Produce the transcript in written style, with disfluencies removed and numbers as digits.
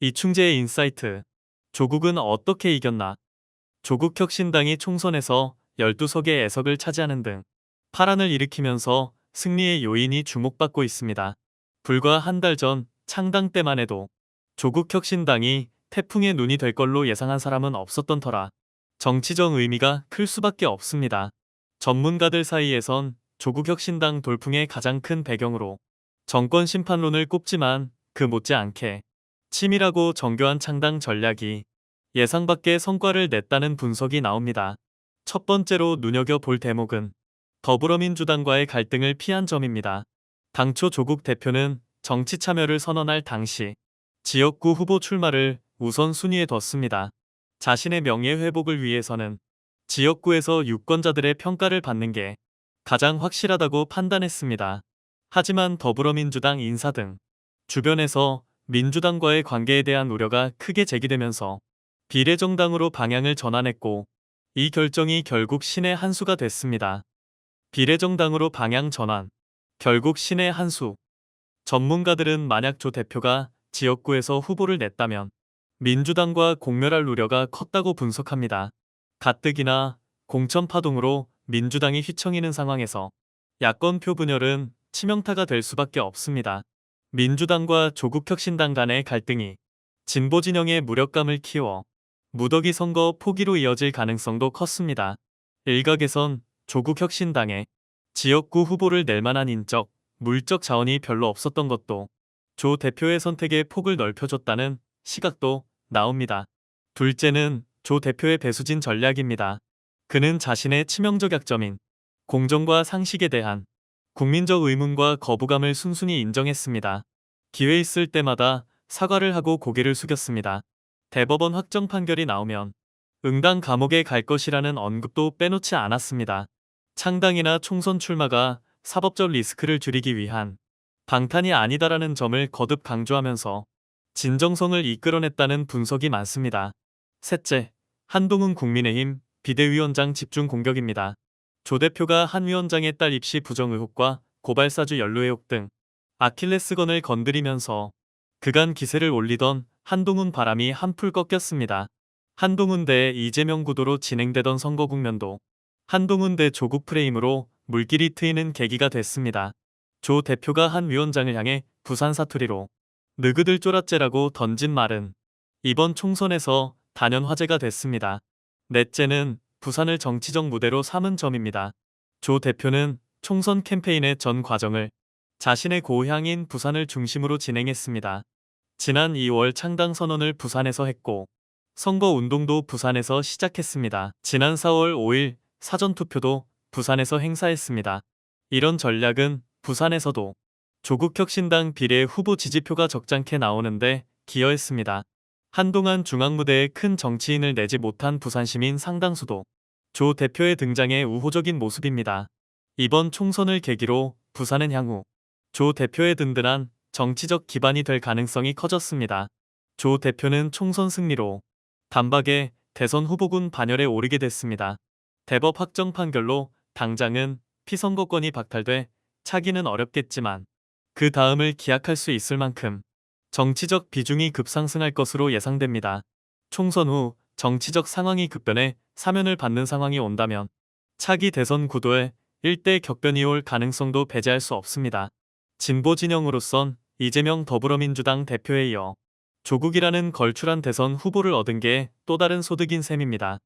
이충재의 인사이트. 조국은 어떻게 이겼나? 조국혁신당이 총선에서 12석의 애석을 차지하는 등 파란을 일으키면서 승리의 요인이 주목받고 있습니다. 불과 한 달 전 창당 때만 해도 조국혁신당이 태풍의 눈이 될 걸로 예상한 사람은 없었던 터라 정치적 의미가 클 수밖에 없습니다. 전문가들 사이에선 조국혁신당 돌풍의 가장 큰 배경으로 정권 심판론을 꼽지만 그 못지않게 치밀하고 정교한 창당 전략이 예상 밖의 성과를 냈다는 분석이 나옵니다. 첫 번째로 눈여겨볼 대목은 더불어민주당과의 갈등을 피한 점입니다. 당초 조국 대표는 정치 참여를 선언할 당시 지역구 후보 출마를 우선순위에 뒀습니다. 자신의 명예 회복을 위해서는 지역구에서 유권자들의 평가를 받는 게 가장 확실하다고 판단했습니다. 하지만 더불어민주당 인사 등 주변에서 민주당과의 관계에 대한 우려가 크게 제기되면서 비례정당으로 방향을 전환했고 이 결정이 결국 신의 한 수가 됐습니다. 비례정당으로 방향 전환, 결국 신의 한 수. 전문가들은 만약 조 대표가 지역구에서 후보를 냈다면 민주당과 공멸할 우려가 컸다고 분석합니다. 가뜩이나 공천 파동으로 민주당이 휘청이는 상황에서 야권표 분열은 치명타가 될 수밖에 없습니다. 민주당과 조국혁신당 간의 갈등이 진보 진영의 무력감을 키워 무더기 선거 포기로 이어질 가능성도 컸습니다. 일각에선 조국혁신당에 지역구 후보를 낼 만한 인적, 물적 자원이 별로 없었던 것도 조 대표의 선택에 폭을 넓혀줬다는 시각도 나옵니다. 둘째는 조 대표의 배수진 전략입니다. 그는 자신의 치명적 약점인 공정과 상식에 대한 국민적 의문과 거부감을 순순히 인정했습니다. 기회 있을 때마다 사과를 하고 고개를 숙였습니다. 대법원 확정 판결이 나오면 응당 감옥에 갈 것이라는 언급도 빼놓지 않았습니다. 창당이나 총선 출마가 사법적 리스크를 줄이기 위한 방탄이 아니다라는 점을 거듭 강조하면서 진정성을 이끌어냈다는 분석이 많습니다. 셋째, 한동훈 국민의힘 비대위원장 집중 공격입니다. 조 대표가 한 위원장의 딸 입시 부정 의혹과 고발사주 연루 의혹 등 아킬레스건을 건드리면서 그간 기세를 올리던 한동훈 바람이 한풀 꺾였습니다. 한동훈 대 이재명 구도로 진행되던 선거 국면도 한동훈 대 조국 프레임으로 물길이 트이는 계기가 됐습니다. 조 대표가 한 위원장을 향해 부산 사투리로 느그들 쫄았제라고 던진 말은 이번 총선에서 단연 화제가 됐습니다. 넷째는 부산을 정치적 무대로 삼은 점입니다. 조 대표는 총선 캠페인의 전 과정을 자신의 고향인 부산을 중심으로 진행했습니다. 지난 2월 창당 선언을 부산에서 했고 선거 운동도 부산에서 시작했습니다. 지난 4월 5일 사전투표도 부산에서 행사했습니다. 이런 전략은 부산에서도 조국혁신당 비례 후보 지지표가 적잖게 나오는데 기여했습니다. 한동안 중앙무대에 큰 정치인을 내지 못한 부산시민 상당수도 조 대표의 등장에 우호적인 모습입니다. 이번 총선을 계기로 부산은 향후 조 대표의 든든한 정치적 기반이 될 가능성이 커졌습니다. 조 대표는 총선 승리로 단박에 대선 후보군 반열에 오르게 됐습니다. 대법 확정 판결로 당장은 피선거권이 박탈돼 차기는 어렵겠지만 그 다음을 기약할 수 있을 만큼 정치적 비중이 급상승할 것으로 예상됩니다. 총선 후 정치적 상황이 급변해 사면을 받는 상황이 온다면 차기 대선 구도에 일대 격변이 올 가능성도 배제할 수 없습니다. 진보 진영으로선 이재명 더불어민주당 대표에 이어 조국이라는 걸출한 대선 후보를 얻은 게 또 다른 소득인 셈입니다.